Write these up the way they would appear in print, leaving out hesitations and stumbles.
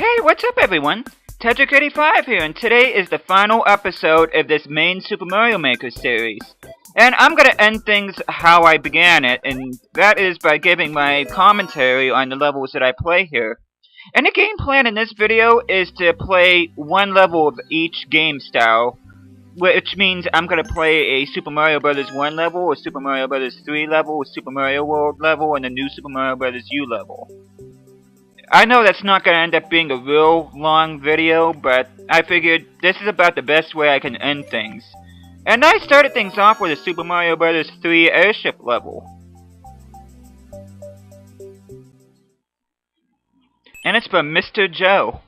Hey, what's up everyone? Tedrick85 here, and today is the final episode of this main Super Mario Maker series. And I'm gonna end things how I began it, and that is by giving my commentary on the levels that I play here. And the game plan in this video is to play one level of each game style, which means I'm gonna play a Super Mario Bros. 1 level, a Super Mario Bros. 3 level, a Super Mario World level, and a new Super Mario Bros. U level. I know that's not going to end up being a real long video, but I figured this is about the best way I can end things. And I started things off with a Super Mario Bros. 3 airship level. And it's from Mr. Joe.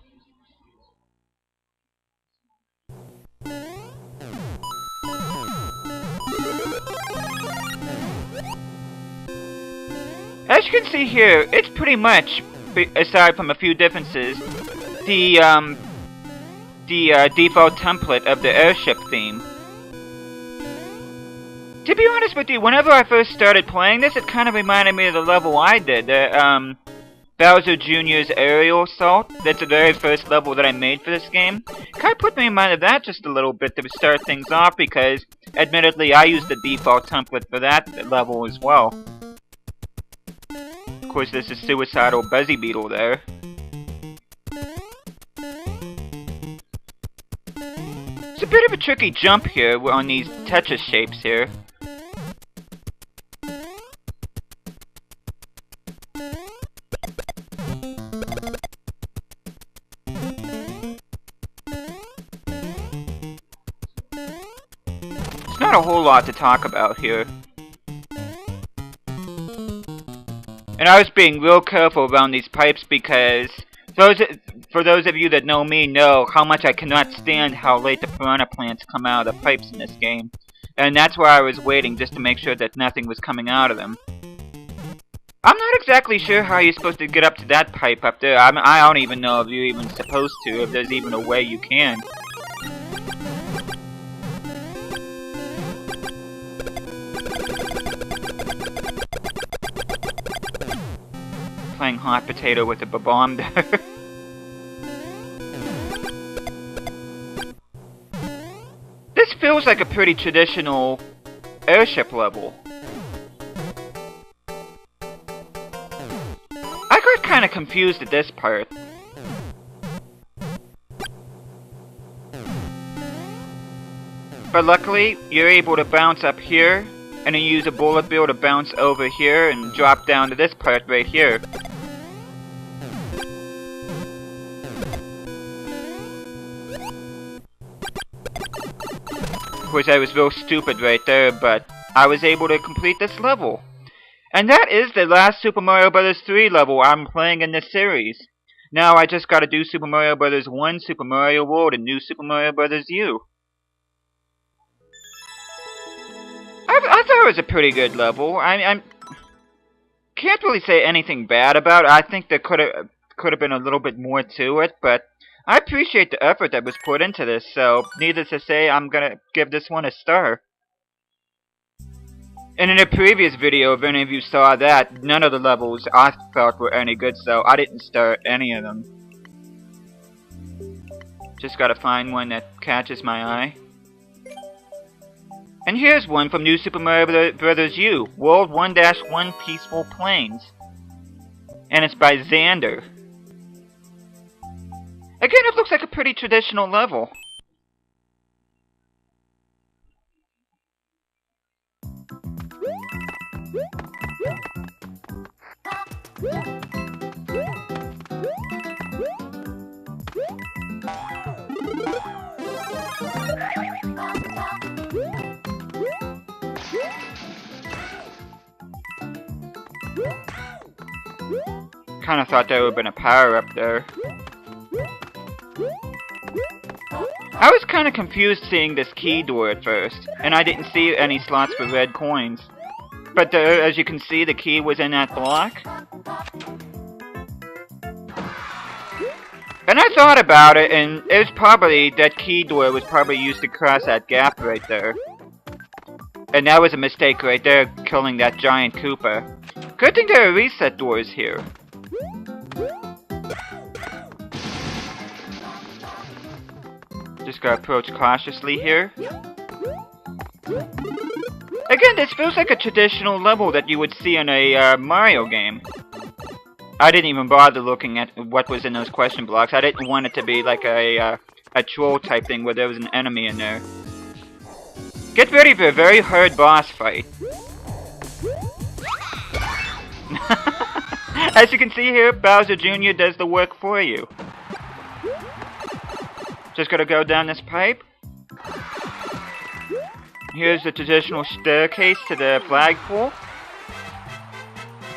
As you can see here, it's pretty much, aside from a few differences, the default template of the airship theme. To be honest with you, whenever I first started playing this, it kind of reminded me of the level I did, the Bowser Jr.'s Aerial Assault. That's the very first level that I made for this game. Kind of put me in mind of that just a little bit to start things off, because admittedly I used the default template for that level as well. Of course, there's a suicidal Buzzy Beetle there. It's a bit of a tricky jump here on these Tetris shapes here. It's not a whole lot to talk about here. And I was being real careful around these pipes because for those of you that know me know how much I cannot stand how late the piranha plants come out of the pipes in this game. And that's why I was waiting, just to make sure that nothing was coming out of them. I'm not exactly sure how you're supposed to get up to that pipe up there. I don't even know if you're even supposed to, if there's even a way you can. Playing hot potato with a bomb there. This feels like a pretty traditional airship level. I got kind of confused at this part. But luckily, you're able to bounce up here, and then use a bullet bill to bounce over here and drop down to this part right here. Of course, I was real stupid right there, but I was able to complete this level. And that is the last Super Mario Bros. 3 level I'm playing in this series. Now I just gotta do Super Mario Bros. 1, Super Mario World, and new Super Mario Bros. U. I thought it was a pretty good level. I can't really say anything bad about it. I think there could have been a little bit more to it, but I appreciate the effort that was put into this, so needless to say, I'm gonna give this one a star. And in a previous video, if any of you saw that, none of the levels I felt were any good, so I didn't start any of them. Just gotta find one that catches my eye. And here's one from New Super Mario Bros. U, World 1-1 Peaceful Plains. And it's by Xander. Again, it looks like a pretty traditional level. Kinda thought there would have been a power up there. I was kinda confused seeing this key door at first, and I didn't see any slots for red coins. But there, as you can see, the key was in that block. And I thought about it, and it was probably, that key door was probably used to cross that gap right there. And that was a mistake right there, killing that giant Koopa. Good thing there are reset doors here. Just gotta approach cautiously here. Again, this feels like a traditional level that you would see in a Mario game. I didn't even bother looking at what was in those question blocks. I didn't want it to be like a troll type thing where there was an enemy in there. Get ready for a very hard boss fight. As you can see here, Bowser Jr. does the work for you. Just gotta go down this pipe. Here's the traditional staircase to the flagpole.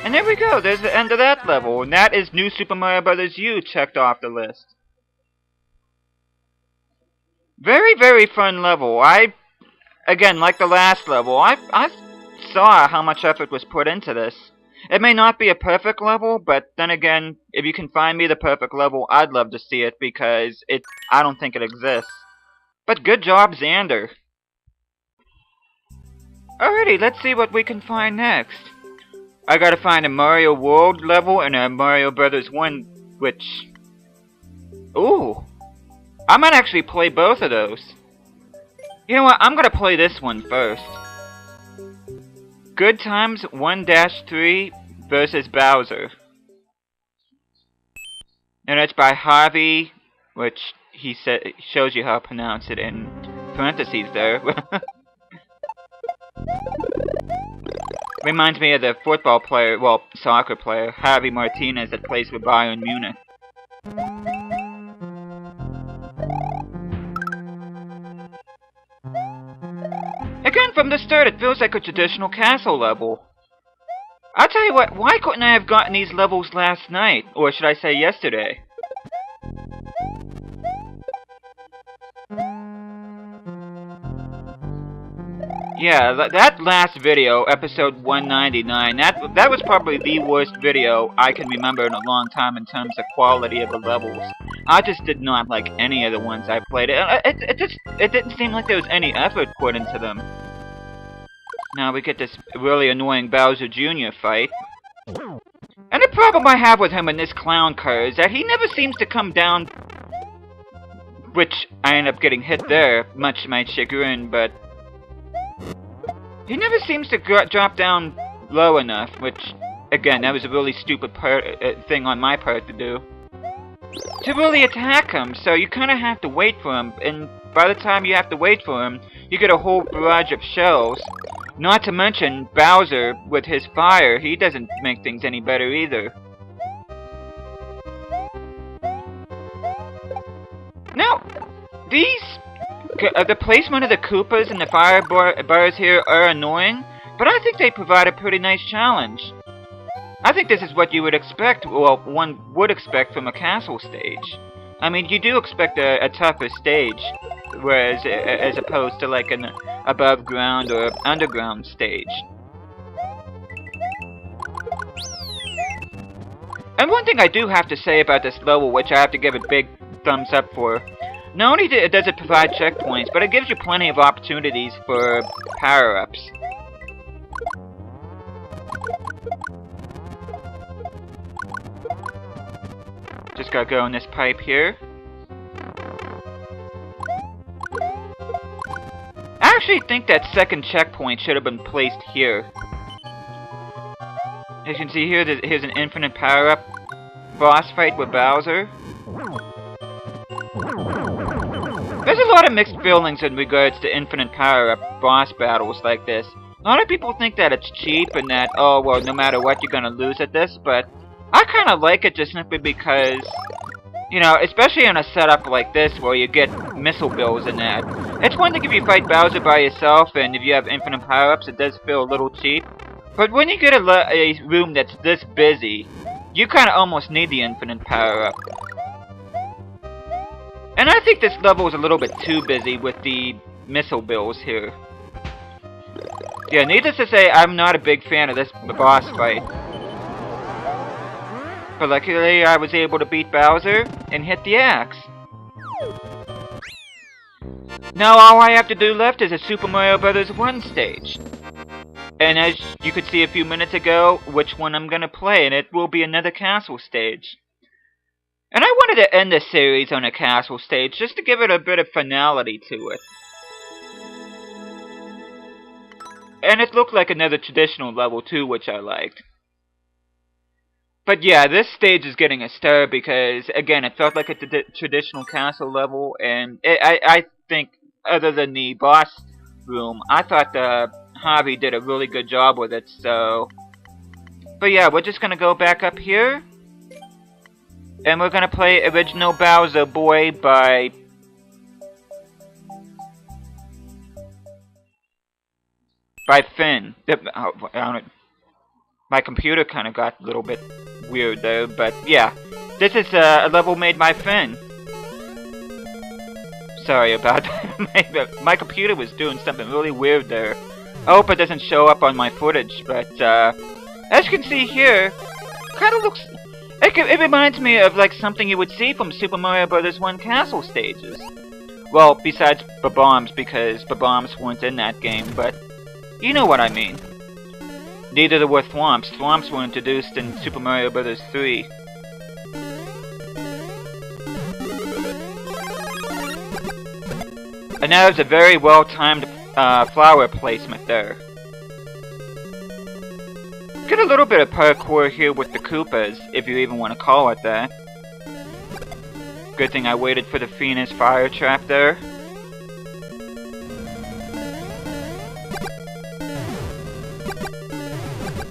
And there we go, there's the end of that level. And that is New Super Mario Bros. U checked off the list. Very, very fun level. Again, like the last level, I saw how much effort was put into this. It may not be a perfect level, but then again, if you can find me the perfect level, I'd love to see it because I don't think it exists. But good job, Xander. Alrighty, let's see what we can find next. I gotta find a Mario World level and a Mario Bros. 1, which... Ooh! I might actually play both of those. You know what, I'm gonna play this one first. Good Times 1-3 versus Bowser. And it's by Harvey, which he shows you how to pronounce it in parentheses there. Reminds me of the football player, well, soccer player, Javi Martinez that plays for Bayern Munich. Again, from the start, it feels like a traditional castle level. I'll tell you what, why couldn't I have gotten these levels last night? Or should I say yesterday? Yeah, that last video, episode 199, that was probably the worst video I can remember in a long time in terms of quality of the levels. I just did not like any of the ones I played. It didn't seem like there was any effort put into them. Now we get this really annoying Bowser Jr. fight. And the problem I have with him in this clown car is that he never seems to come down... Which, I end up getting hit there, much to my chagrin, but... He never seems to drop down low enough, which, again, that was a really stupid thing on my part to do. To really attack him, so you kind of have to wait for him, and by the time you have to wait for him, you get a whole barrage of shells. Not to mention, Bowser, with his fire, he doesn't make things any better either. Now, the placement of the Koopas and the fire bars here are annoying, but I think they provide a pretty nice challenge. I think this is what you would expect, well, one would expect from a castle stage. I mean, you do expect a tougher stage, whereas as opposed to like an above ground or underground stage. And one thing I do have to say about this level, which I have to give a big thumbs up for, not only does it provide checkpoints, but it gives you plenty of opportunities for power-ups. Just gotta go in this pipe here. I actually think that second checkpoint should have been placed here. As you can see here, here's an infinite power-up boss fight with Bowser. There's a lot of mixed feelings in regards to infinite power-up boss battles like this. A lot of people think that it's cheap and that, oh, well, no matter what, you're gonna lose at this, but I kind of like it just simply because, you know, especially in a setup like this where you get missile bills and that. It's one thing if you fight Bowser by yourself and if you have infinite power-ups, it does feel a little cheap. But when you get a room that's this busy, you kind of almost need the infinite power-up. And I think this level is a little bit too busy with the missile bills here. Yeah, needless to say, I'm not a big fan of this boss fight. But luckily, I was able to beat Bowser and hit the axe. Now all I have to do left is a Super Mario Bros. 1 stage. And as you could see a few minutes ago, which one I'm gonna play, and it will be another castle stage. And I wanted to end the series on a castle stage just to give it a bit of finality to it. And it looked like another traditional level too, which I liked. But yeah, this stage is getting a stir because, again, it felt like a traditional castle level, and I think, other than the boss room, I thought Javi did a really good job with it, so... But yeah, we're just gonna go back up here, and we're gonna play Original Bowser Boy by... Finn. My computer kind of got a little bit weird though, but yeah. This is a level made by Finn. Sorry about that. My computer was doing something really weird there. I hope it doesn't show up on my footage, but as you can see here, kind of looks... It reminds me of like something you would see from Super Mario Bros. 1 castle stages. Well, besides Bob-ombs, because Bob-ombs weren't in that game, but you know what I mean. Neither were Thwomps. Thwomps were introduced in Super Mario Bros. 3. And that was a very well-timed flower placement there. Get a little bit of parkour here with the Koopas, if you even want to call it that. Good thing I waited for the Phoenix fire trap there.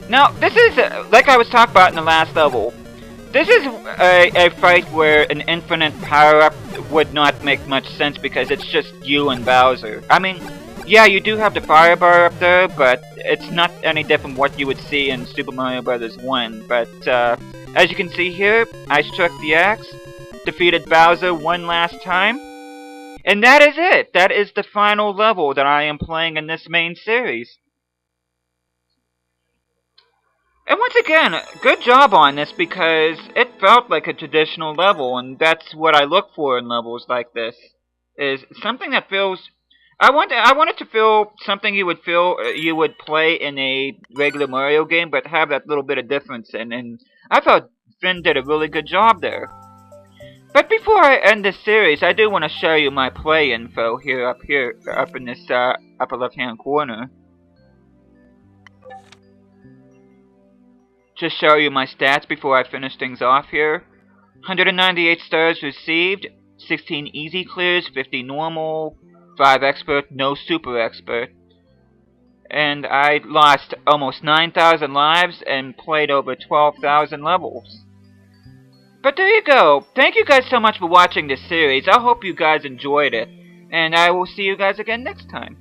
Now, this is, like I was talking about in the last level, this is a fight where an infinite power-up would not make much sense because it's just you and Bowser. I mean, yeah, you do have the fire bar up there, but it's not any different what you would see in Super Mario Bros. 1. But, as you can see here, I struck the axe, defeated Bowser one last time, and that is it! That is the final level that I am playing in this main series. And once again, good job on this because it felt like a traditional level, and that's what I look for in levels like this. Is something that feels... I want it to feel something you would play in a regular Mario game, but have that little bit of difference in, and I thought Finn did a really good job there. But before I end this series, I do want to show you my play info up in this upper left-hand corner. Just show you my stats before I finish things off here. 198 stars received, 16 easy clears, 50 normal, 5 expert, no super expert. And I lost almost 9,000 lives and played over 12,000 levels. But there you go. Thank you guys so much for watching this series. I hope you guys enjoyed it. And I will see you guys again next time.